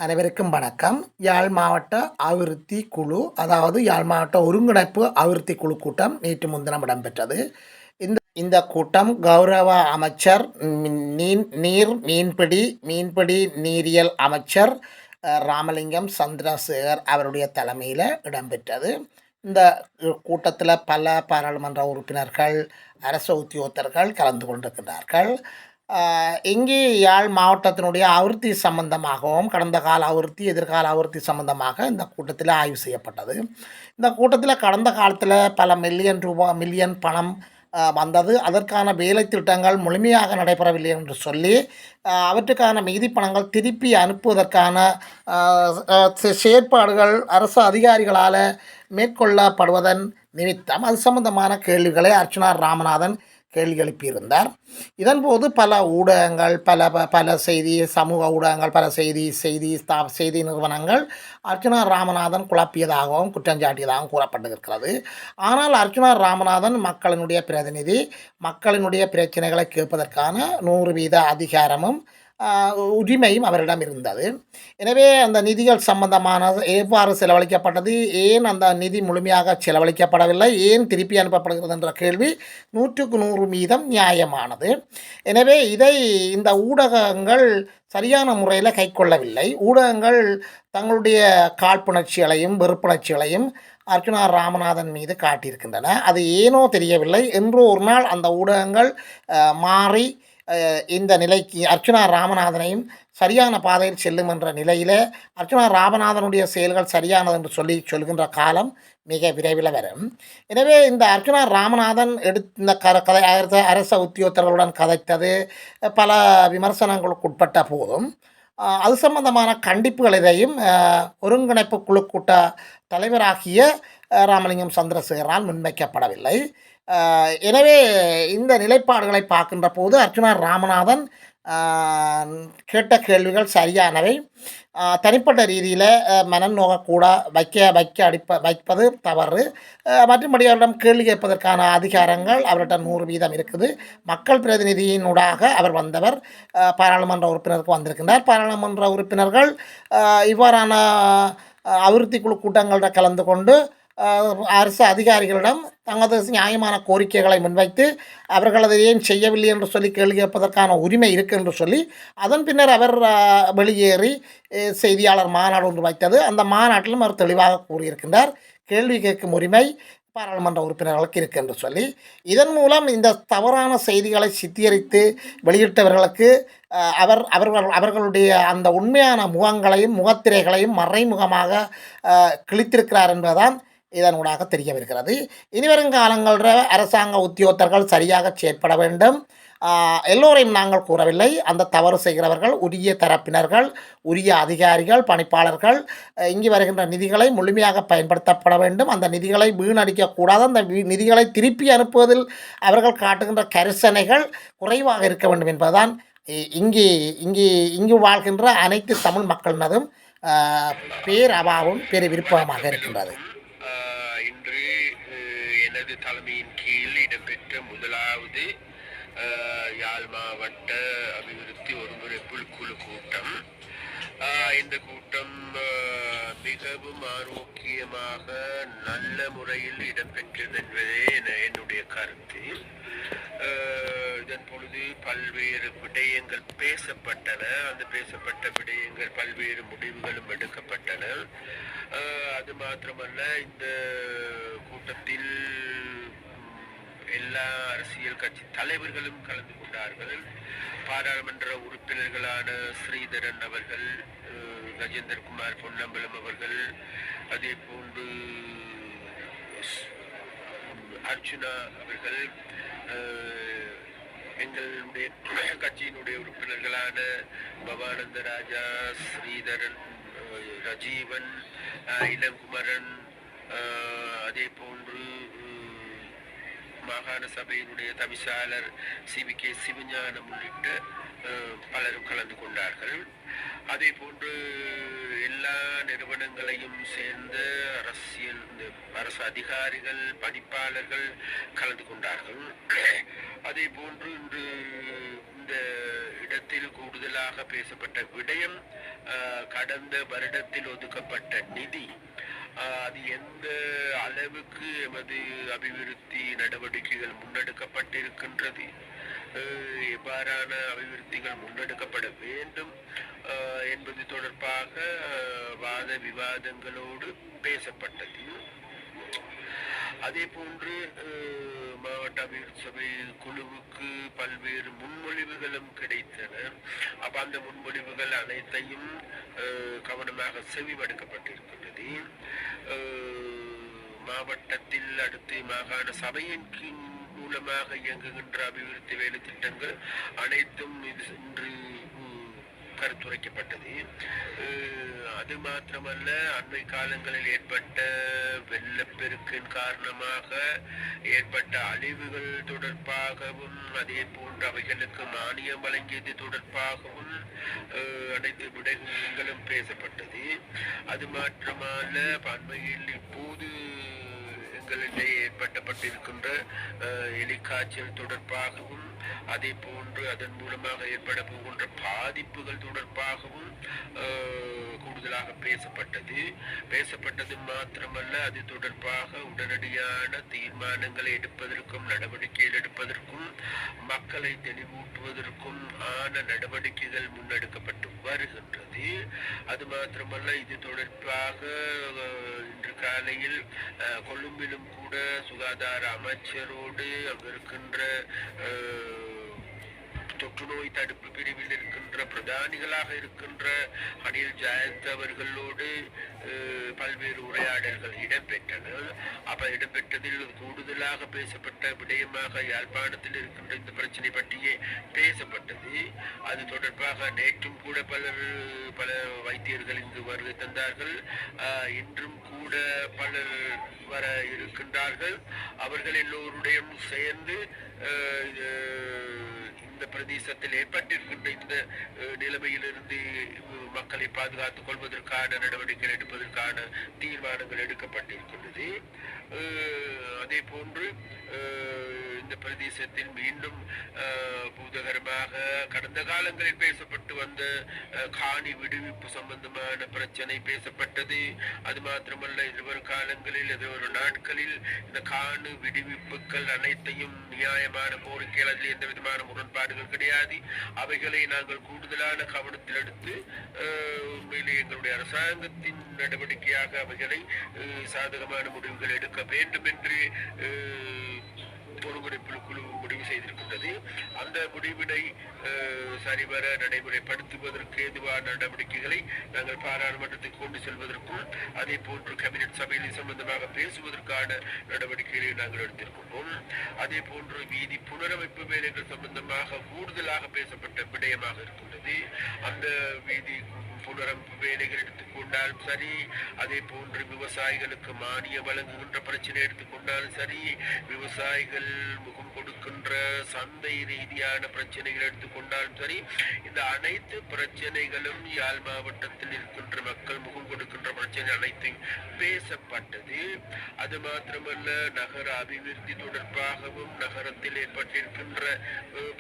அனைவருக்கும் வணக்கம். யாழ் மாவட்ட அபிவிருத்தி குழு, அதாவது யாழ் மாவட்ட ஒருங்கிணைப்பு அபிவிருத்தி குழு கூட்டம் நேற்று முன்தினம் இடம்பெற்றது. இந்த கூட்டம் கௌரவ அமைச்சர் மீன்பிடி நீரியல் அமைச்சர் ராமலிங்கம் சந்திரசேகர் அவருடைய தலைமையில் இடம்பெற்றது. இந்த கூட்டத்தில் பல பாராளுமன்ற உறுப்பினர்கள், அரசு உத்தியோகத்தர்கள் கலந்து கொண்டிருக்கிறார்கள். இங்கே யாழ் மாவட்டத்தினுடைய அபிவிருத்தி சம்பந்தமாகவும் கடந்த கால அபிவிருத்தி, எதிர்கால அபிவிருத்தி சம்பந்தமாக இந்த கூட்டத்தில் ஆய்வு செய்யப்பட்டது. இந்த கூட்டத்தில் கடந்த காலத்தில் பல மில்லியன் பணம் வந்தது. அதற்கான வேலை திட்டங்கள் முழுமையாக நடைபெறவில்லை என்று சொல்லி அவற்றுக்கான மீதி பணங்கள் திருப்பி அனுப்புவதற்கான செயற்பாடுகள் அரசு அதிகாரிகளால் மேற்கொள்ளப்படுவதன் நிமித்தம் அது சம்பந்தமான கேள்விகளை அர்ச்சுனா ராமநாதன் கேள்வி எழுப்பியிருந்தார். இதன்போது பல ஊடகங்கள், பல சமூக ஊடகங்கள், பல செய்தி நிறுவனங்கள் அர்ச்சுனா ராமநாதன் குழப்பியதாகவும் குற்றஞ்சாட்டியதாகவும் கூறப்பட்டிருக்கிறது. ஆனால் அர்ச்சுனா ராமநாதன் மக்களினுடைய பிரதிநிதி, மக்களினுடைய பிரச்சனைகளை கேட்பதற்கான 100% அதிகாரமும் உரிமையும் அவரிடம் இருந்தது. எனவே அந்த நிதிகள் சம்பந்தமான எவ்வாறு செலவழிக்கப்பட்டது, ஏன் அந்த நிதி முழுமையாக செலவழிக்கப்படவில்லை, ஏன் திருப்பி அனுப்பப்படுகிறது என்ற கேள்வி 100% நியாயமானது. எனவே இந்த ஊடகங்கள் சரியான முறையில் கைக்கொள்ளவில்லை. ஊடகங்கள் தங்களுடைய காழ்ப்புணர்ச்சிகளையும் வெறுப்புணர்ச்சிகளையும் அர்ச்சுனா ராமநாதன் மீது காட்டியிருக்கின்றன. அது ஏனோ தெரியவில்லை. என்றோ ஒரு நாள் அந்த ஊடகங்கள் மாறி இந்த நிலைக்கு அர்ச்சுனா ராமநாதனையும் சரியான பாதையில் செல்லும் என்ற நிலையில் அர்ச்சுனா ராமநாதனுடைய செயல்கள் சரியானது என்று சொல்கின்ற காலம் மிக விரைவில் வரும். எனவே இந்த அர்ச்சுனா ராமநாதன் இந்த கதை அரச உத்தியோகத்தர்களுடன் கதைத்தது பல விமர்சனங்களுக்கு உட்பட்ட போதும் அது சம்பந்தமான கண்டிப்புகள் எதையும் ஒருங்கிணைப்பு குழு கூட்ட தலைவராகிய ராமலிங்கம் சந்திரசேகரால் முன்வைக்கப்படவில்லை. எனவே இந்த நிலைப்பாடுகளை பார்க்கின்ற போது அர்ச்சுனா ராமநாதன் கேட்ட கேள்விகள் சரியானவை. தனிப்பட்ட ரீதியில் மனம் நோகக்கூட வைப்பது தவறு. மற்றபடி அவரிடம் கேள்வி கேட்பதற்கான அதிகாரங்கள் அவரிடம் 100% இருக்குது. மக்கள் பிரதிநிதியினூடாக அவர் வந்தவர், பாராளுமன்ற உறுப்பினருக்கு வந்திருக்கின்றார். பாராளுமன்ற உறுப்பினர்கள் இவ்வாறான அபிவிருத்தி குழு கூட்டங்களில் கலந்து கொண்டு அரசு அதிகாரிகளிடம் தங்களது நியாயமான கோரிக்கைகளை முன்வைத்து அவர்கள் அதை ஏன் செய்யவில்லை என்று சொல்லி கேள்வி கேட்பதற்கான உரிமை இருக்குது என்று சொல்லி அதன் பின்னர் அவர் வெளியேறி செய்தியாளர் மாநாடு ஒன்று வைத்தது. அந்த மாநாட்டிலும் அவர் தெளிவாக கூறியிருக்கின்றார், கேள்வி கேட்கும் உரிமை பாராளுமன்ற உறுப்பினர்களுக்கு இருக்கு என்று சொல்லி. இதன் மூலம் இந்த தவறான செய்திகளை சித்தரித்து வெளியிட்டவர்களுக்கு அவர்களுடைய அந்த உண்மையான முகங்களையும் முகத்திரைகளையும் மறைமுகமாக கிழித்திருக்கிறார் என்பதுதான் இதனூடாக தெரிய வருகிறது. இனிவரும் காலங்களில் அரசாங்க உத்தியோகத்தர்கள் சரியாக செயற்பட வேண்டும். எல்லோரையும் நாங்கள் கூறவில்லை. அந்த தவறு செய்கிறவர்கள் உரிய தரப்பினர்கள், உரிய அதிகாரிகள், பணிப்பாளர்கள் இங்கு வருகின்ற நிதிகளை முழுமையாக பயன்படுத்தப்பட வேண்டும். அந்த நிதிகளை வீணடிக்கக்கூடாது. அந்த நிதிகளை திருப்பி அனுப்புவதில் அவர்கள் காட்டுகின்ற கரிசனைகள் குறைவாக இருக்க வேண்டும் என்பதுதான் இங்கு வாழ்கின்ற அனைத்து தமிழ் மக்களினதும் பேரபாவும் பெரு விருப்பமாக இருக்கின்றது. இன்று எனது தலைமையின் கீழ் இடம்பெற்ற முதலாவது யாழ் மாவட்ட அபிவிருத்தி ஒருங்கிணைப்பு குழு கூட்டம். இந்த கூட்டம் மிகவும் ஆரோக்கியமாக நல்ல முறையில் இடம்பெற்றது என்பதே என்னுடைய கருத்து. இதன் பொழுது பல்வேறு விடயங்கள் பேசப்பட்டன. அந்த பேசப்பட்ட விடயங்கள் பல்வேறு முடிவுகளும் எடுக்கப்பட்டன. அது மாத்திரமல்ல, இந்த கூட்டத்தில் எல்லா அரசியல் கட்சி தலைவர்களும் கலந்து கொண்டார்கள். பாராளுமன்ற உறுப்பினர்களான ஸ்ரீதரன் அவர்கள், கஜேந்திரகுமார் பொன்னம்பலம் அவர்கள், அதே போன்று அர்ச்சுனா அவர்கள், எங்களுடைய கட்சியினுடைய உறுப்பினர்களான பவானந்த ராஜா, ஸ்ரீதரன், ரஜீவன், இளங்குமரன், அதே போன்று மாகாண சபையினுடைய தவிசாளர் CVK சிவஞானம் உள்ளிட்ட பலரும் கலந்து கொண்டார்கள். அதே போன்று எல்லா நிறுவனங்களையும் சேர்ந்த அரசு அதிகாரிகள், பணிப்பாளர்கள் கலந்து கொண்டார்கள். அதே போன்று இன்று இந்த இடத்தில் கூடுதலாக பேசப்பட்ட விடயம் கடந்த வருடத்தில் ஒதுக்கப்பட்ட நிதி அது எந்த அளவுக்கு எமது அபிவிருத்தி நடவடிக்கைகள் முன்னெடுக்கப்பட்டிருக்கின்றது, எவ்வாறான அபிவிருத்திகள் முன்னெடுக்கப்பட வேண்டும் என்பது தொடர்பாக வாத விவாதங்களோடு பேசப்பட்டது. அதே போன்று மாவட்ட அபிவிருத்தி சபை குழுவுக்கு பல்வேறு முன்மொழிவுகளும் கிடைத்தன. அப்ப அந்த முன்மொழிவுகள் அனைத்தையும் கவனமாக செவிமடுக்கப்பட்டிருக்கின்றது. மாவட்டத்தில் அடுத்து மாகாண சபையின் மூலமாக இயங்குகின்ற அபிவிருத்தி வேலை திட்டங்கள் அனைத்தும் இன்று கருத்துரைக்கப்பட்டது. அது மாத்திரமல்ல, அண்மை காலங்களில் ஏற்பட்ட வெள்ளப்பெருக்கின் காரணமாக ஏற்பட்ட அழிவுகள் தொடர்பாகவும் அதே போன்று அவைகளுக்கு மானியம் வழங்கியது தொடர்பாகவும் அனைத்து விடயங்களும் பேசப்பட்டது. அது மாத்திரமல்ல, அண்மையில் இப்போது எங்களிடையே ஏற்பட்டப்பட்டிருக்கின்ற எலிக்காய்ச்சல் தொடர்பாகவும் அதே போன்று அதன் மூலமாக ஏற்பட போகின்ற பாதிப்புகள் தொடர்பாகவும் கூடுதலாக பேசப்பட்டது மாத்திரமல்ல, அது தொடர்பாக உடனடியான தீர்மானங்களை எடுப்பதற்கும் நடவடிக்கைகள் எடுப்பதற்கும் மக்களை தெளிவூட்டுவதற்கும் ஆன நடவடிக்கைகள் முன்னெடுக்கப்பட்டு வருகின்றது. அது மாத்திரமல்ல, இது தொடர்பாக இன்று காலையில் கொழும்பிலும் கூட சுகாதார அமைச்சரோடு அங்கிருக்கின்ற தொற்று நோய் தடுப்பு பிரிவில் இருக்கின்ற பிரதானிகளாக இருக்கின்ற அனில் ஜெயந்த் அவர்களோடு பல்வேறு உரையாடல்கள் இடம்பெற்றன. அப்ப இடம்பெற்றதில் கூடுதலாக பேசப்பட்ட விடயமாக யாழ்ப்பாணத்தில் இருக்கின்ற இந்த பிரச்சனை பற்றியே பேசப்பட்டது. அது தொடர்பாக நேற்றும் கூட பல வைத்தியர்கள் இங்கு வருகை தந்தார்கள். இன்றும் கூட பலர் வர இருக்கின்றார்கள். அவர்கள் எல்லோருடையும் சேர்ந்து இந்த பிரதேசத்தில் ஏற்பட்டிருக்கின்ற இந்த நிலைமையிலிருந்து மக்களை பாதுகாத்துக் கொள்வதற்கான நடவடிக்கைகள் எடுப்பதற்கான தீர்மானங்கள் எடுக்கப்பட்டிருக்கின்றது. அதே போன்று இந்த பிரதேசத்தில் மீண்டும் பூதகரமாக கடந்த காலங்களில் பேசப்பட்டு வந்த காணி விடுவிப்பு சம்பந்தமான பிரச்சனை பேசப்பட்டது. அது மாத்திரமல்ல, இருவரு காலங்களில் ஒரு நாட்களில் இந்த காணி விடுவிப்புகள் அனைத்தையும் நியாயமான கோரிக்கைகள், அதில் எந்த விதமான முரண்பாடுகள் கிடையாது. அவைகளை நாங்கள் கூடுதலான கவனத்தில் எடுத்து உண்மையிலே எங்களுடைய அரசாங்கத்தின் நடவடிக்கையாக அவைகளை சாதகமான முடிவுகள் எடுக்க வேண்டும் என்று ஒருங்கிணைப்பு குழு முடிவு செய்திருக்கின்றது. அந்த முடிவினை சரிவர நடைமுறைப்படுத்துவதற்கு ஏதுவான நடவடிக்கைகளை நாங்கள் பாராளுமன்றத்துக்கு கொண்டு செல்வதற்கும் அதே போன்று கேபினட் சபையில் சம்பந்தமாக பேசுவதற்கான நடவடிக்கைகளை நாங்கள் எடுத்திருக்கின்றோம். அதே போன்று வீதி புனரமைப்பு வேலைகள் சம்பந்தமாக கூடுதலாக பேசப்பட்ட விடயமாக இருக்கின்றது. அந்த வீதி புனரமைப்பு வேலைகள் எடுத்துக்கொண்டாலும் சரி, அதே போன்று விவசாயிகளுக்கு மானியம் வழங்குகின்ற பிரச்சனை எடுத்துக்கொண்டாலும் சரி, விவசாயிகள் முகம் கொடுக்கின்ற சந்தை ரீதியான பிரச்சனைகள் எடுத்துக்கொண்டாலும் சரி, இந்த அனைத்து பிரச்சனைகளும் யாழ் மாவட்டத்தில் இருக்கின்ற மக்கள் முகம் கொடுக்கின்ற பிரச்சனை அனைத்தையும் பேசப்பட்டது. அது மாத்திரமல்ல, நகர அபிவிருத்தி தொடர்பாகவும் நகரத்தில் ஏற்பட்டிருக்கின்ற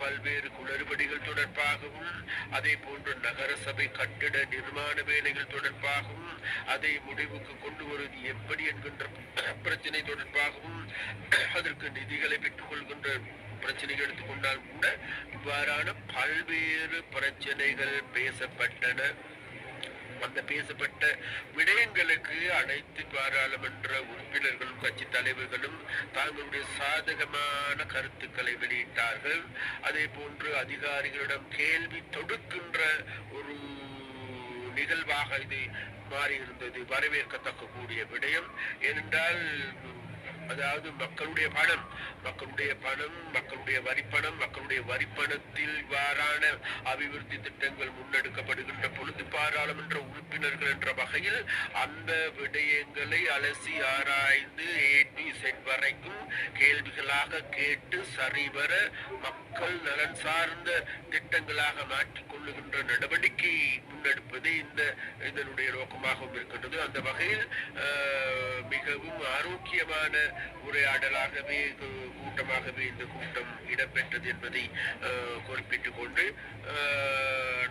பல்வேறு குளறுபடிகள் தொடர்பாகவும் அதே போன்று நகர சபை கட்டிட நிர்மாண வேலைகள் தொடர்பாகவும் அதை முடிவுக்கு கொண்டு வருவது எப்படி என்கின்ற பிரச்சனை தொடர்பாகவும் அதற்கு நிதிகளை பெற்றுக் கொள்கின்ற பிரச்சனைகள் எடுத்துக்கொண்டால் கூட இவ்வாறான பல்வேறு பிரச்சனைகள் பேசப்பட்டன. அந்த பேசப்பட்ட விடயங்களுக்கு அனைத்து பாராளுமன்ற உறுப்பினர்களும் கட்சி தலைவர்களும் தாங்களுடைய சாதகமான கருத்துக்களை வெளியிட்டார்கள். அதே போன்று அதிகாரிகளிடம் கேள்வி தொடுக்கின்ற ஒரு நிகழ்வாக இது மாறியிருந்தது. வரவேற்கத்தக்க கூடிய விடயம். ஏனென்றால் அதாவது மக்களுடைய பணம், மக்களுடைய வரிப்பணம், மக்களுடைய வரிப்பணத்தில் இவ்வாறான அபிவிருத்தி திட்டங்கள் முன்னெடுக்கப்படுகின்ற பொழுது பாராளுமன்ற உறுப்பினர்கள் என்ற வகையில் அந்த விடயங்களை அலசி ஆராய்ந்து வரைக்கும் கேள்விகளாக கேட்டு சரிவர மக்கள் நலன் சார்ந்த திட்டங்களாக மாற்றிக் கொள்ளுகின்ற நடவடிக்கை முன்னெடுப்பது இதனுடைய நோக்கமாகவும் இருக்கின்றது. அந்த வகையில் மிகவும் ஆரோக்கியமான உரையாடலாகவே கூட்டமாகவே இந்த கூட்டம் இடம்பெற்றது என்பதை குறிப்பிட்டுக் கொண்டு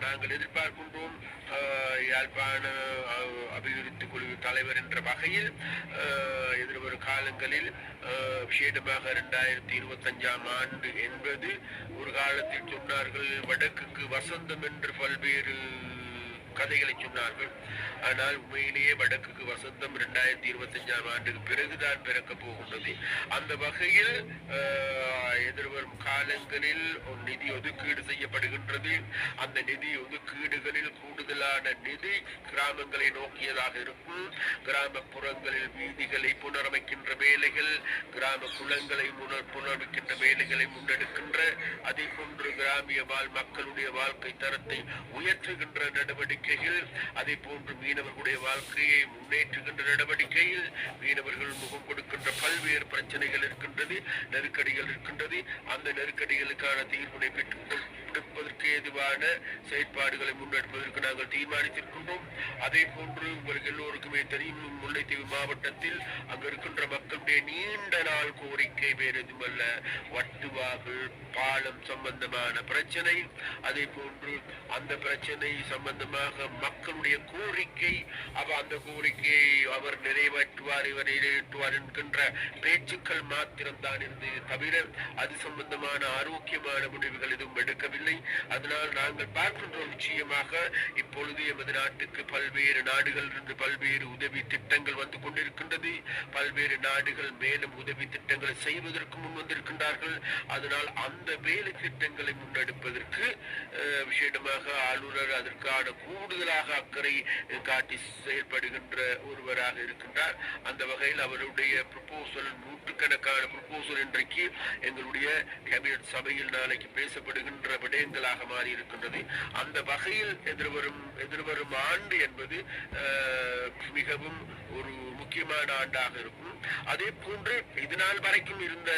நாங்கள் எதிர்பார்க்கின்றோம் யாழ்ப்பாண அபிவிருத்தி குழு தலைவர் என்ற வகையில் எதிர்வரும் காலங்களில் விசேடமாக 2025 ஆண்டு என்பது ஒரு காலத்தில் சொன்னார்கள் வடக்குக்கு வசந்தம் என்று பல்வேறு கதைகளை சொன்னார்கள். ஆனால் உண்மையிலேயே வடக்குக்கு வசந்தம் 2025 ஆண்டுக்கு பிறகுதான் பிறக்கப் போகின்றது. அந்த வகையில் எதிர்வரும் காலங்களில் நிதி ஒதுக்கீடு செய்யப்படுகின்றது. அந்த நிதி ஒதுக்கீடுகளில் கூடுதலான நிதி கிராமங்களை நோக்கியதாக இருக்கும். கிராமப்புறங்களில் வீதிகளை புனரமைக்கின்ற வேலைகள், கிராம குளங்களை புனரமைக்கின்ற வேலைகளை முன்னெடுக்கின்ற, அதே போன்று கிராமிய மக்களுடைய வாழ்க்கை தரத்தை உயர்த்துகின்ற நடவடிக்கைகள், அதே போன்று மீனவர்களுடைய வாழ்க்கையை முன்னேற்றுகின்ற நடவடிக்கையில் மீனவர்கள் முகம் கொடுக்கின்ற பல்வேறு பிரச்சனைகள் இருக்கின்றது, நெருக்கடிகள் இருக்கின்றது. அந்த நெருக்கடிகளுக்கான தீர்வினை பெற்றுக்கொடுப்பதற்கு ஏதுவான செயற்பாடுகளை முன்னெடுப்பதற்கு நாங்கள் தீர்மானித்திருக்கின்றோம். அதே போன்று உங்களுக்கு எல்லோருக்குமே தெரியும், முல்லைத்தீவு மாவட்டத்தில் அங்கு இருக்கின்ற மக்களுடைய நீண்ட நாள் கோரிக்கை வேறு எதுவுமல்ல, வட்டுவாகு பாலம் சம்பந்தமான பிரச்சனை. அதே போன்று அந்த பிரச்சனை சம்பந்தமாக மக்களுடைய கோரிக்கை, அந்த கோரிக்கையை அவர் நிறைவேற்றுவார், இவர் நிறைவேற்றுவார் என்கின்ற பேச்சுக்கள் மாத்திரம்தான் இருந்தது தவிர அது சம்பந்தமான ஆரோக்கியமான முடிவுகள் எதுவும் எடுக்கவில்லை. அதனால் நாங்கள் பார்க்கின்றோம், நிச்சயமாக இப்பொழுது எமது நாட்டுக்கு பல்வேறு நாடுகளிலிருந்து பல்வேறு உதவி திட்டங்கள் வந்து கொண்டிருக்கின்றது. பல்வேறு நாடுகள் மேலும் உதவி திட்டங்களை செய்வதற்கு முன் வந்திருக்கின்றார்கள். அதனால் அந்த வேலை திட்டங்களை முன்னெடுப்பதற்கு விசேடமாக ஆளுநர் அதற்கான கூடுதலாக அக்கறை காட்டி செயல்படுகின்ற ஒருவராக இருக்கின்றார். அந்த வகையில் அவருடைய ப்ரொபோசல், நூற்றுக்கணக்கான ப்ரொபோசல் இன்றைக்கு எங்களுடைய கேபினட் சபையில் நாளைக்கு பேசப்படுகின்ற விடயங்களாக மாறி இருக்கின்றது. அந்த வகையில் எதிர்வரும் ஆண்டு என்பது மிகவும் ஒரு முக்கியமான ஆண்டாக இருக்கும். அதே போன்று இதனால் வரைக்கும் இருந்த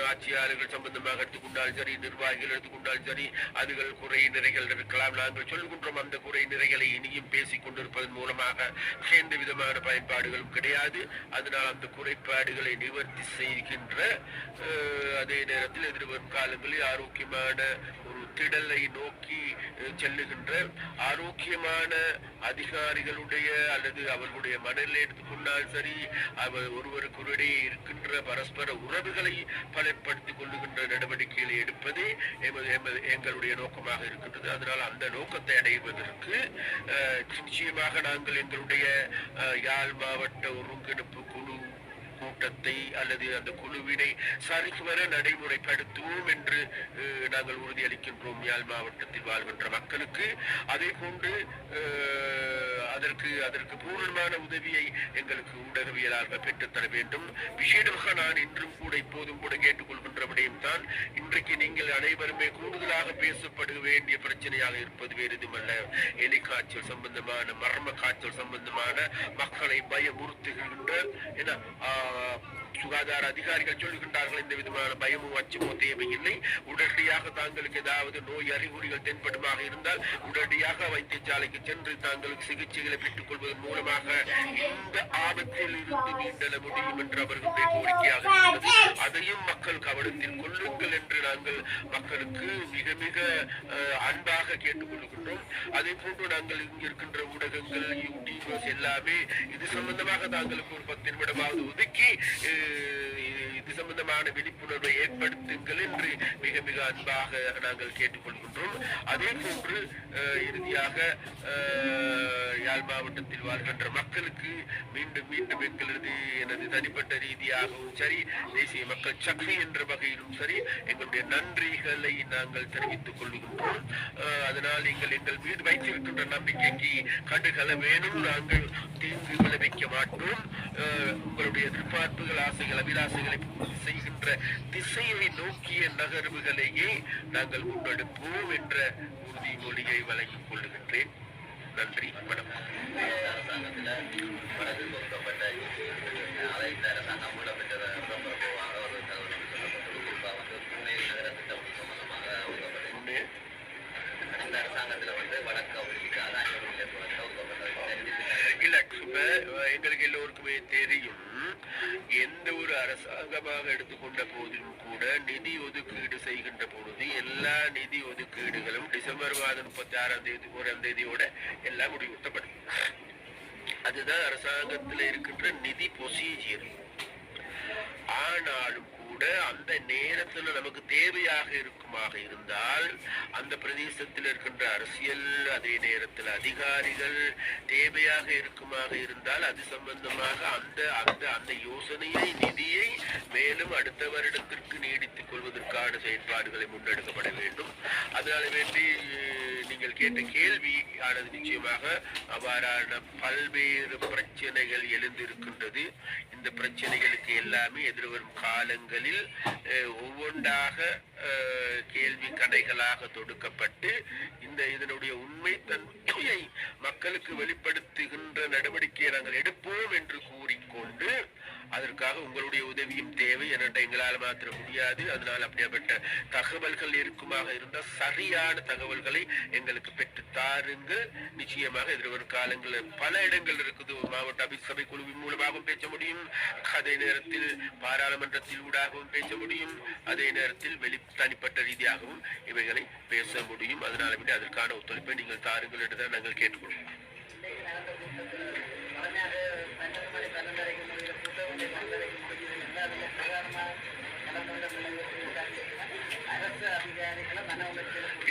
ஆட்சியாளர்கள் சம்பந்தமாக எடுத்துக்கொண்டால் சரி, நிர்வாகிகள் எடுத்துக்கொண்டால் சரி, அதுகள் குறை நிறைகள் இருக்கலாம். நாங்கள் சொல்லுகின்றோம், அந்த குறை நிறைகளை இனியும் பேசிக் கொண்டிருப்பதன் மூலமாக எந்த விதமான பயன்பாடுகளும் கிடையாது. அதனால் அந்த குறைபாடுகளை நிவர்த்தி செய்கின்ற அதே நேரத்தில் எதிர்வரும் காலங்களில் ஆரோக்கியமான ஒரு திடலை நோக்கி செல்லுகின்ற ஆரோக்கியமான அதிகாரிகளுடைய அல்லது அவர்களுடைய மனநிலை எடுத்துக்கொண்டால் சரி, அவர் ஒருவருக்குரிடையே இருக்கின்ற பரஸ்பர உறவுகளை பலப்படுத்திக் கொள்ளுகின்ற நடவடிக்கைகளை எடுப்பதே எங்களுடைய நோக்கமாக இருக்கின்றது. அதனால் அந்த நோக்கத்தை அடைவதற்கு நிச்சயமாக நாங்கள் எங்களுடைய யாழ் மாவட்ட ஒருங்கிணைப்பு குழு கூட்டத்தை அல்லது அந்த குழுவினை சரிவர நடைமுறைப்படுத்துவோம் என்று நாங்கள் உறுதியளிக்கின்றோம் யாழ் மாவட்டத்தில் வாழ்கின்ற மக்களுக்கு. அதே போன்று அதற்கு பூர்ணமான உதவியை எங்களுக்கு ஊடகவியலாளர்கள் பெற்றுத்தர வேண்டும். விசேடமாக நான் இன்றும் கூட இப்போதும் கூட கேட்டுக்கொள்கின்ற விடயம் தான், இன்றைக்கு நீங்கள் அனைவருமே கூடுதலாக பேசப்பட வேண்டிய பிரச்சனையாக இருப்பது வேறு எதுமல்ல, எலிக்காய்ச்சல் சம்பந்தமான, மர்ம காய்ச்சல் சம்பந்தமான மக்களை பயமுறுத்துகின்ற சுகாதார அதிகாரிகள் சொல்லுகின்றார்கள், இந்த விதமான பயமும் அச்சமோ தேவையில்லை. உடனடியாக தாங்களுக்கு ஏதாவது நோய் அறிகுறிகள் தென்படுமாக இருந்தால் உடனடியாக வைத்தியசாலைக்கு சென்று தாங்களுக்கு சிகிச்சைகளை பெற்றுக் கொள்வதன் மூலமாக இந்த ஆபத்தில் இருந்து மீண்டெழ முடியும் என்று அவர்களுடைய கோரிக்கையாக இருந்தது. அதையும் மக்கள் கவனத்தில் கொள்ளுங்கள் என்று நாங்கள் மக்களுக்கு மிக மிக அன்பாக கேட்டுக்கொள்கின்றோம். அதே போன்று நாங்கள் இங்கு இருக்கின்ற ஊடகங்கள், யூடியூபர்ஸ் எல்லாமே இது சம்பந்தமாக தாங்களுக்கு ஒரு 10 நிமிடமாவது ஒதுக்கி இது சம்பந்தமான விழிப்புணர்வை ஏற்படுத்துங்கள் என்று மிக மிக அன்பாக நாங்கள் கேட்டுக்கொள்கின்றோம். அதே போன்று இறுதியாக யாழ் மாவட்டத்தில் வாழ்கின்ற மக்களுக்கு மீண்டும் மீண்டும் எனது தனிப்பட்ட ரீதியாகவும் சரி, தேசிய மக்கள் சக்தி என்ற வகையிலும் சரி, எங்களுடைய நன்றிகளை நாங்கள் தெரிவித்துக் கொள்கின்றோம். அதனால் எங்கள் மீது வைத்திருக்கின்ற நம்பிக்கைக்கு கடுகள வேணும், நாங்கள் தீங்கு விளைவிக்க மாட்டோம். உங்களுடைய எதிர்பார்ப்புகள், ஆசைகள், அபிலாசைகளை செய்கின்ற திசையை நோக்கிய நகர்வுகளையே நாங்கள் முன்னெடுப்போம் என்ற உறுதிமொழியை வழங்கிக் கொள்ளுகின்றேன். நன்றி, வணக்கம். இல்ல எங்களுக்கு எல்லோருக்குமே தெரியும், எந்த ஒரு அரசாங்கமாக எடுத்துக்கொண்ட போதிலும் கூட நிதி ஒதுக்கீடு செய்கின்ற பொழுது எல்லா நிதி ஒதுக்கீடுகளும் டிசம்பர் மாதம் 31 எல்லாம் முடிவுறுத்தப்படும். அதுதான் அரசாங்கத்தில் இருக்கின்ற நிதி ப்ரொசீஜர். ஆனாலும் கூட அந்த நேரத்தில் நமக்கு தேவையாக இருக்குமாக இருந்தால் அந்த பிரதேசத்தில் இருக்கின்ற அரசியல், அதே நேரத்தில் அதிகாரிகள் தேவையாக இருக்குமாக இருந்தால் அது சம்பந்தமாக அந்த அந்த அந்த யோசனையை, நிதியை மேலும் அடுத்த வருடத்திற்கு நீடித்துக் கொள்வதற்கான செயற்பாடுகளை முன்னெடுக்கப்பட வேண்டும். அதனால வேண்டி நீங்கள் கேட்ட கேள்வி ஆனது நிச்சயமாக அவ்வாறான பல்வேறு பிரச்சனைகள் எழுந்திருக்கின்றது. இந்த பிரச்சனைகளுக்கு எல்லாமே எதிர்வரும் காலங்களில் ஒவ்வொன்றாக கேள்வி கடைகளாக தொடுக்கப்பட்டு இதனுடைய உண்மை தன்மையை மக்களுக்கு வெளிப்படுத்துகின்ற நடவடிக்கையை நாங்கள் எடுப்போம் என்று கூறிக்கொண்டு, அதற்காக உங்களுடைய உதவியும் தேவை. என்கிட்ட எங்களால் மாத்திர முடியாது. அதனால் அப்படியாப்பட்ட தகவல்கள் இருக்குமாக இருந்தால் சரியான தகவல்களை எங்களுக்கு பெற்று தாருங்கள். நிச்சயமாக எதிர்வரும் காலங்களில் பல இடங்கள் இருக்குது. மாவட்ட அபிசபை குழுவின் மூலமாகவும் பேச முடியும், அதே நேரத்தில் பாராளுமன்றத்தில் ஊடாகவும் பேச முடியும், அதே நேரத்தில் தனிப்பட்ட ரீதியாகவும் இவைகளை பேச முடியும். அதனால விட அதற்கான ஒத்துழைப்பை நீங்கள் தாருங்கள் என்றுதான் நாங்கள் கேட்டுக்கொள்வோம்.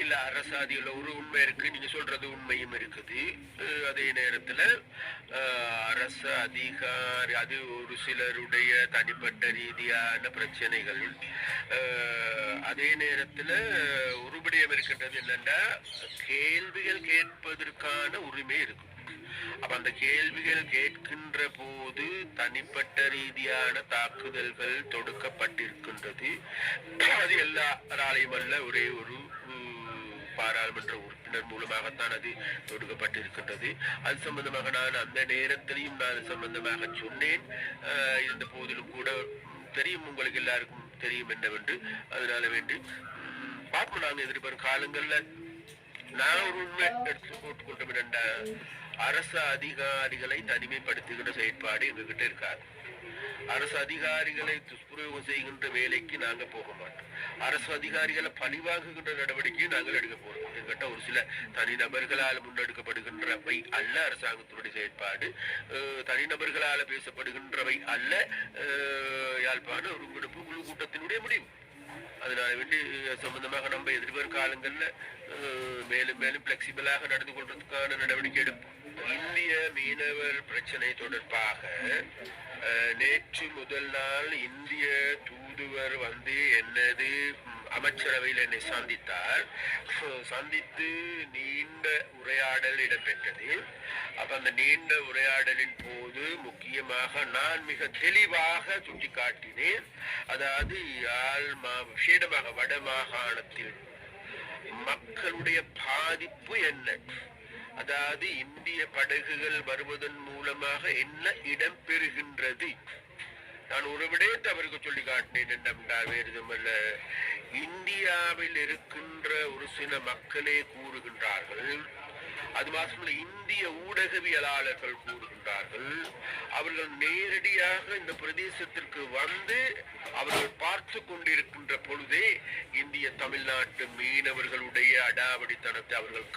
இல்ல, அரசாதிகள ஒரு உண்மை இருக்கு, நீங்க சொல்றது உண்மையும் இருக்குது. அதே நேரத்துல அரசு அதிகாரி அது ஒரு சிலருடைய தனிப்பட்ட ரீதியான பிரச்சனைகள். அதே நேரத்துல ஒரு விடயம் இருக்கின்றது என்னன்னா, கேள்விகள் கேட்பதற்கான உரிமை இருக்கு. அப்ப அந்த கேள்விகள் கேட்கின்ற போது தனிப்பட்ட ரீதியான தாக்குதல்கள் தொடுக்கப்பட்டிருக்கின்றது. அது எல்லாராலையும் அல்ல, ஒரே ஒரு பாராளுமன்ற உறுப்பினர் மூலமாகத்தான் அது தொடுக்கப்பட்டிருக்கின்றது. அது சம்பந்தமாக நான் அந்த நேரத்திலையும் நான் சம்பந்தமாக சொன்னேன். இருந்த போதிலும் கூட தெரியும், உங்களுக்கு எல்லாருக்கும் தெரியும் என்னவென்று. அதனால வேண்டி பார்ப்போம். நாங்கள் எதிர்பார்க்கும் காலங்கள்ல நான் ஒரு உண்மை எடுத்து போட்டுக்கொண்டோம் என்னென்ன, அரசு அதிகாரிகளை தனிமைப்படுத்துகின்ற செயற்பாடு எங்ககிட்ட இருக்காது. அரசு அதிகாரிகளை துஷ்பிரயோகம் செய்கின்ற வேலைக்கு நாங்க போக மாட்டோம். அரசு அதிகாரிகளை பழிவாங்குகின்ற நடவடிக்கையை நாங்கள் எடுக்க போறோம். எங்கிட்ட ஒரு சில தனிநபர்களால் முன்னெடுக்கப்படுகின்றவை அல்ல அரசாங்கத்தினுடைய செயற்பாடு. தனிநபர்களால் பேசப்படுகின்றவை அல்ல யாழ்ப்பாண ஒருங்கிணைப்பு குழு கூட்டத்தினுடைய முடிவு. அதனால வேண்டி சம்பந்தமாக நம்ம எதிர்வரும் காலங்கள்ல மேலும் மேலும் பிளெக்சிபிளாக நடந்து கொள்றதுக்கான நடவடிக்கை எடுப்போம். இந்திய மீனவர் பிரச்சனை தொடர்பாக நேற்று முதல் நாள் இந்திய தூதுவர் என்னது அமைச்சரவையில் என்னை சந்தித்தார். சந்தித்து நீண்ட உரையாடல் இடம்பெற்றது. அப்ப அந்த நீண்ட உரையாடலின் போது முக்கியமாக நான் மிக தெளிவாக சுட்டிக்காட்டினேன், அதாவது விசேடமாக வட மாகாணத்தில் மக்களுடைய பாதிப்பு என்ன, அதாவது இந்திய படகுகள் வருவதன் மூலமாக என்ன இடம்பெறுகின்றது. நான் ஒரு விடயத்தை அவருக்கு சொல்லி காட்டினேன். என்னென்றால் வேறுதமல்ல, இந்தியாவில் இருக்கின்ற ஒரு சில மக்களே கூறுகின்றார்கள், அது மாத்திரமல்ல இந்திய ஊடகவியலாளர்கள் கூறுகின்றார்கள், அவர்கள் நேரடியாக இந்த பிரதேசத்திற்கு வந்து அவர்கள் பார்த்து கொண்டிருக்கின்ற பொழுதே இந்திய தமிழ்நாட்டு மீனவர்களுடைய அடாவடித்தனத்தை அவர்கள்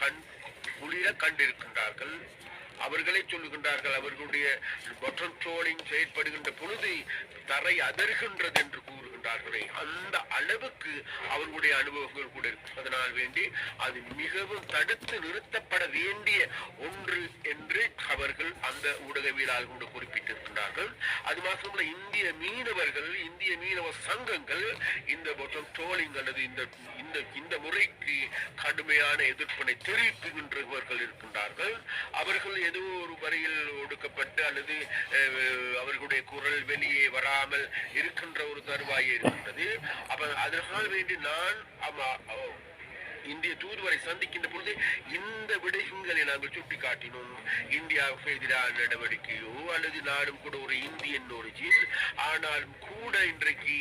குளிர கண்டிருக்கின்றார்கள். அவர்களே சொல்லுகின்றார்கள், அவர்களுடைய பொட்டம் ட்ரோலிங் செயற்படுகின்ற பொழுது தரை அதிர்கின்றது என்று கூறுகின்றார்களே, அந்த அளவுக்கு அவர்களுடைய அனுபவங்கள் கூட இருக்கு. அதனால் வேண்டி அது மிகவும் தடுத்து நிறுத்தப்பட வேண்டிய ஒன்று என்று அவர்கள் அந்த ஊடகவியலாளர்கள் கூட குறிப்பிட்டிருக்கின்றார்கள். அது மாத்திரமல்ல, இந்திய மீனவர்கள், இந்திய மீனவ சங்கங்கள் இந்த பொட்டம் ட்ரோலிங் அல்லது இந்த முறைக்கு கடுமையான எதிர்ப்பினை தெரிவிக்கின்றவர்கள் இருக்கின்றார்கள். அவர்கள் ஏதோ ஒரு வரையில் ஒடுக்கப்பட்டு அல்லது அவர்களுடைய குரல் வெளியே வராமல் இருக்கின்ற ஒரு தருவாயே இருக்கின்றது. அப்ப அதனால் வேண்டி நான் இந்திய தூதுவரை சந்திக்கின்ற பொழுது இந்த விடயங்களை நாங்கள் சுட்டிக்காட்டினோம். இந்தியாவுக்கு எதிரான நடவடிக்கையோ அல்லது நானும் கூட ஒரு இந்தியன் ஒரிஜின், ஆனாலும் கூட இன்றைக்கு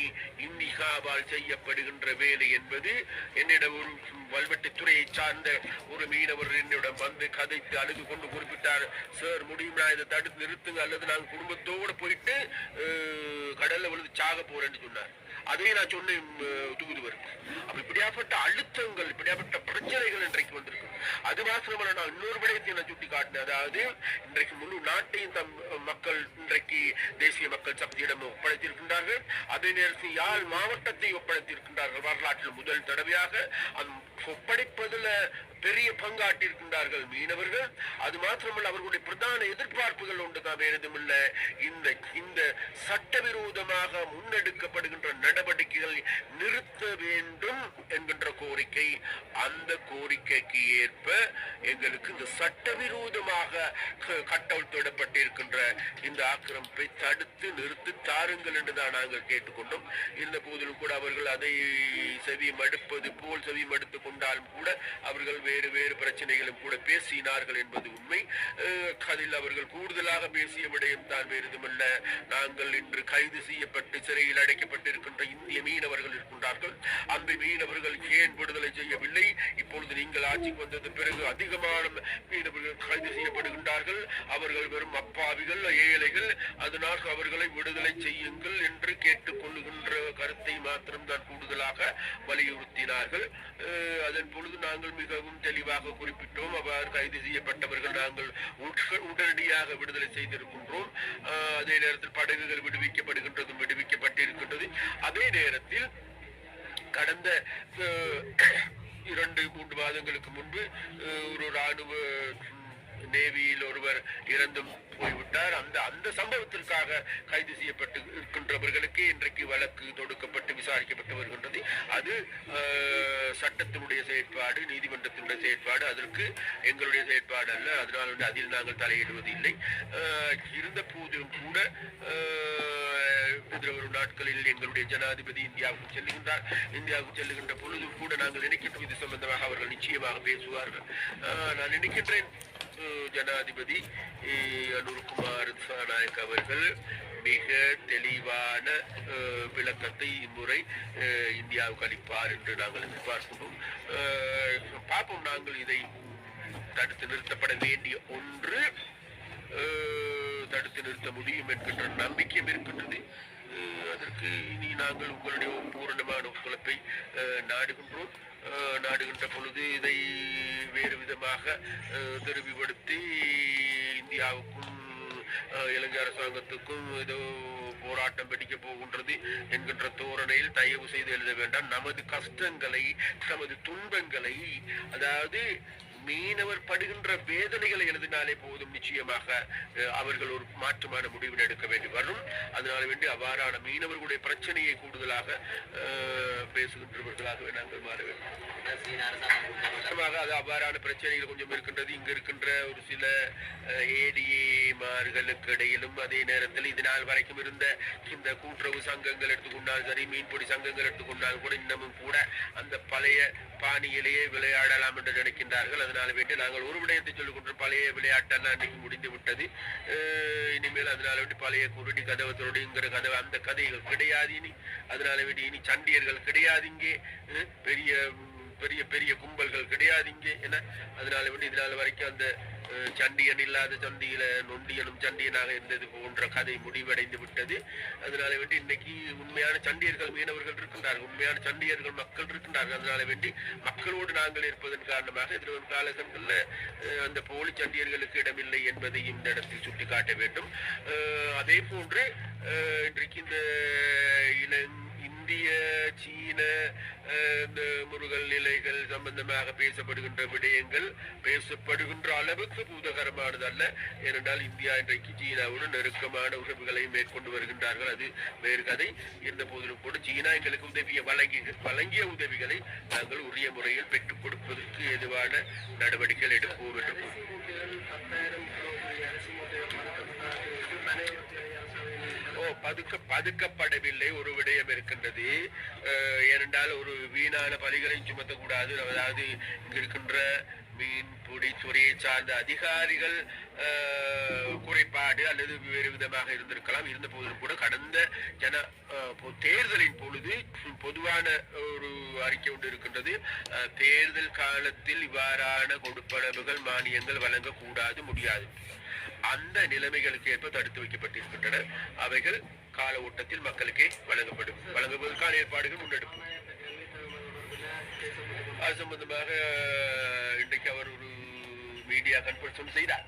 இந்தியாவால் செய்யப்படுகின்ற வேலை என்பது என்னிடம் ஒரு வல்வெட்டுத்துறையை சார்ந்த ஒரு மீனவர் என்னிடம் வந்து கதைத்து அழுது கொண்டு குறிப்பிட்டார். சார் முடியுமா, இதை தடுத்து நிறுத்துங்க, அல்லது நாங்கள் குடும்பத்தோடு போயிட்டு கடல்ல விழுந்து சாக போறேன்னு சொன்னார். அதையும் நான் சொன்னேன் தூதுவருக்கு. அப்ப இப்படியாப்பட்ட அழுத்தங்கள், இப்படியாப்பட்ட பிரச்சனைகள் இன்றைக்கு வந்திருக்கு. அது மாத்திரமல்ல, நான் இன்னொரு விடயத்தை நான் சுட்டி காட்டினேன். அதாவது இன்றைக்கு முழு நாட்டையும் தம் மக்கள் இன்றைக்கு தேசிய மக்கள் சக்தியிடம் ஒப்படைத்திருக்கின்றார்கள். அதே நேரத்தில் யாழ் மாவட்டத்தை ஒப்படைத்திருக்கின்றார்கள். வரலாற்றில் முதல் தடவையாக ஒப்படைப்பதில் பெரிய பங்காற்றிருக்கின்றார்கள் மீனவர்கள். அது மாத்திரமல்ல, அவர்களுடைய பிரதான எதிர்பார்ப்புகள் ஒன்றுதான், வேறு எதுவுமில்ல. இந்த சட்டவிரோதமாக முன்னெடுக்கப்படுகின்ற நடவடிக்கைகள் நிறுத்த வேண்டும் என்கின்ற கோரிக்கை. அந்த கோரிக்கைக்கு ஏற்ப எங்களுக்கு இந்த சட்டவிரோதமாக கட்டவிழ்த்திடப்பட்டிருக்கின்ற இந்த ஆக்கிரமிப்பை தடுத்து நிறுத்தி தாருங்கள் என்றுதான் நாங்கள் கேட்டுக்கொண்டோம். இந்த போதிலும் கூட அவர்கள் அதை செவி மடுப்பது போல் செவி மடுத்துக் கொண்டாலும் கூட அவர்கள் வேறு வேறு பிரச்சனைகளும் கூட பேசினார்கள் என்பது உண்மை. அதில் அவர்கள் கூடுதலாக பேசிய விடயம் தான் வேறு எதுவுமல்ல. நாங்கள் இன்று கைது செய்யப்பட்டு சிறையில் அடைக்கப்பட்டிருக்கின்ற இந்திய மீனவர்கள் இருக்கின்றார்கள். அந்த மீனவர்கள் ஏன் விடுதலை செய்யவில்லை? இப்பொழுது நீங்கள் ஆட்சிக்கு வந்தது பிறகு அதிகமான மீனவர்கள் கைது செய்யப்படுகின்றார்கள். அவர்கள் வெறும் அப்பாவிகள், ஏழைகள், அதனால் அவர்களை விடுதலை செய்யுங்கள் என்று கேட்டுக்கொள்ளுகின்ற கருத்தை மாத்திரம்தான் கூடுதலாக வலியுறுத்தினார்கள். அதன் பொழுது நாங்கள் மிகவும் தெளிவாக குறிப்பிட்டோம். அவ்வாறு கைது செய்யப்பட்டவர்கள் நாங்கள் உடனடியாக விடுதலை செய்திருக்கின்றோம். அதே நேரத்தில் படகுகள் விடுவிக்கப்படுகின்றதும் விடுவிக்கப்பட்டிருக்கின்றது. அதே நேரத்தில் கடந்த 2-3 மாதங்களுக்கு முன்பு ஒரு ராணுவ நேவியில் ஒருவர் இறந்தும் போய்விட்டார். அந்த சம்பவத்திற்காக கைது செய்யப்பட்டு இருக்கின்றவர்களுக்கு இன்றைக்கு வழக்கு தொடுக்கப்பட்டு விசாரிக்கப்பட்டு வருகின்றது. அது சட்டத்தினுடைய செயற்பாடு, நீதிமன்றத்தினுடைய செயற்பாடு, அதற்கு எங்களுடைய செயற்பாடு அல்ல. அதனால் அதில் நாங்கள் தலையிடுவது இல்லை. இருந்த போதிலும் கூட எதிர்வரும் நாட்களில் எங்களுடைய ஜனாதிபதி இந்தியாவுக்கு செல்லுகின்றார். இந்தியாவுக்கு செல்லுகின்ற பொழுதும் கூட நாங்கள் நினைக்கின்றோம் இது சம்பந்தமாக அவர்கள் நிச்சயமாக பேசுவார்கள். நான் நினைக்கின்றேன் ஜனாதிபதி அனுர்குமார் திசாநாயக் அவர்கள் மிக தெளிவான விளக்கத்தை இம்முறை இந்தியாவுக்கு அளிப்பார் என்று நாங்கள் எதிர்பார்க்கிறோம். பார்ப்போம். நாங்கள் இதை தடுத்து நிறுத்தப்பட வேண்டிய ஒன்று, தடுத்து நிறுத்த முடியும் என்கின்ற நம்பிக்கையும் இருக்கின்றது. அதற்கு இனி நாங்கள் உங்களுடைய பூரணமான ஒத்துழைப்பை நாடுகின்ற பொழுது இதை வேறு விதமாக தெளிவுபடுத்தி இந்தியாவுக்கும் இலங்கை அரசாங்கத்துக்கும் ஏதோ போராட்டம் வெடிக்க போகின்றது என்கின்ற தோரணையில் தயவு செய்து எழுத வேண்டாம். நமது கஷ்டங்களை, நமது துன்பங்களை, அதாவது மீனவர் படுகின்ற வேதனைகளை எழுதினாலே போதும். நிச்சயமாக அவர்கள் ஒரு மாற்றமான முடிவு எடுக்க வேண்டி வரும். அதனால வேண்டி அவ்வாறான மீனவர்களுடைய பிரச்சனையை கூடுதலாக பேசுகின்றவர்களாகவே நாங்கள் மாற வேண்டும். அது அவ்வாறான பிரச்சனைகள் கொஞ்சம் இருக்கின்றது. இங்கு இருக்கின்ற ஒரு சில ஏடிஏமார்களுக்கு இடையிலும், அதே நேரத்தில் இது நாள் வரைக்கும் இருந்த இந்த கூட்டுறவு சங்கங்கள் எடுத்துக்கொண்டால் சரி, மீன்பிடி சங்கங்கள் எடுத்துக்கொண்டால் கூட இன்னமும் கூட அந்த பழைய பாணியிலேயே விளையாடலாம் என்று நினைக்கின்றார்கள். அதனால வேண்டி நாங்கள் ஒரு விடயத்தை சொல்லிக் கொண்டு பழைய விளையாட்டெல்லாம் அன்னைக்கு முடிந்து விட்டது. இனிமேல் அதனால வேண்டி பழைய குருடி கதவை தொடுங்கிற கதவை, அந்த கதைகள் கிடையாது இனி. அதனால வேண்டி இனி சண்டியர்கள் கிடையாது இங்கே, பெரிய பெரிய பெரிய கும்பல்கள் கிடையாது இங்கே. என்ன அதனால வேண்டி இதனால வரைக்கும் அந்த சண்டியன் இல்லாத சண்டியில நொண்டியனும் சண்டியனாக இருந்தது போன்ற கதை முடிவடைந்து விட்டது. அதனால வேண்டி இன்னைக்கு உண்மையான சண்டியர்கள் மீனவர்கள் இருக்கின்றார்கள், உண்மையான சண்டியர்கள் மக்கள் இருக்கின்றார்கள். அதனால வேண்டி மக்களோடு நாங்கள் இருப்பதன் காரணமாக எதிர்வரும் காலகட்டங்களில் அந்த போலி சண்டியர்களுக்கு இடமில்லை என்பதை இந்த இடத்தில் சுட்டிக்காட்ட வேண்டும். அதே போன்று இன்றைக்கு இந்த இந்திய சீன முருகல் நிலைகள் சம்பந்தமாக பேசப்படுகின்ற விடயங்கள் பேசப்படுகின்ற அளவுக்கு பூதகரமானது அல்ல. ஏனென்றால் இந்தியா இன்றைக்கு சீனாவுடன் நெருக்கமான உறவுகளை மேற்கொண்டு வருகின்றார்கள். அது வேறு கதை. இருந்த போதிலும் கூட சீனா எங்களுக்கு வழங்கிய உதவிகளை நாங்கள் உரிய முறையில் பெற்றுக் கொடுப்பதற்கு எதுவான நடவடிக்கைகள் எடுப்போம் என்று பதுக்கப்படவில்லை. ஒரு விடயம் இருக்கின்றது. ஏனென்றால் ஒரு வீணான பலிகளையும் சுமத்தக்கூடாது. அதாவது இங்க இருக்கின்ற மீன்பிடி துறையை சார்ந்த அதிகாரிகள் குறைபாடு அல்லது வேறு விதமாக இருந்திருக்கலாம். இருந்த போதிலும் கூட கடந்த தேர்தலின் பொழுது பொதுவான ஒரு அறிக்கை ஒன்று இருக்கின்றது. தேர்தல் காலத்தில் இவ்வாறான கொடுப்பனவுகள் மானியங்கள் வழங்கக்கூடாது, முடியாது. அந்த நிலைமைகளுக்கு ஏற்ப தடுத்து வைக்கப்பட்டிருக்கின்றன. அவைகள் கால ஓட்டத்தில் மக்களுக்கே வழங்குவதற்கான ஏற்பாடுகள் முன்னெடுக்கும். அது சம்பந்தமாக இன்றைக்கு அவர் ஒரு மீடியா கான்ஃபரன்ஸ் செய்தார்.